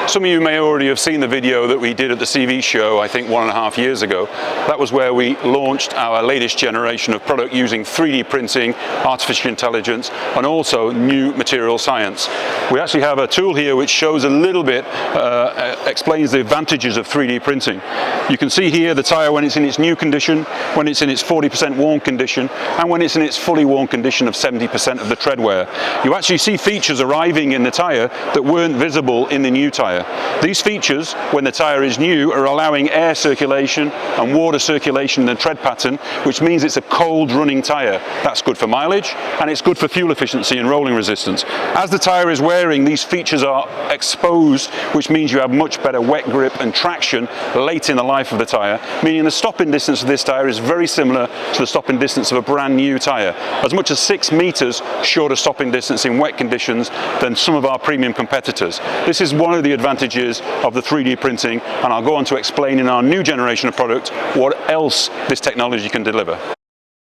Some of you may already have seen the video that we did at the CV show, I think 1.5 years ago. That was where we launched our latest generation of product using 3D printing, artificial intelligence, and also new material science. We actually have a tool here which shows a little bit, explains the advantages of 3D printing. You can see here the tyre when it's in its new condition, when it's in its 40% worn condition, and when it's in its fully worn condition of 70% of the tread wear. You actually see features arriving in the tyre that weren't visible in the new tyre. These features, when the tyre is new, are allowing air circulation and water circulation in the tread pattern, which means it's a cold running tyre. That's good for mileage, and it's good for fuel efficiency and rolling resistance. As the tyre is wearing, these features are exposed, which means you have much better wet grip and traction late in the life of the tyre, meaning the stopping distance of this tyre is very similar to the stopping distance of a brand new tyre, as much as 6 meters shorter stopping distance in wet conditions than some of our premium competitors. This is one of the advantages of the 3D printing, and I'll go on to explain in our new generation of product what else this technology can deliver.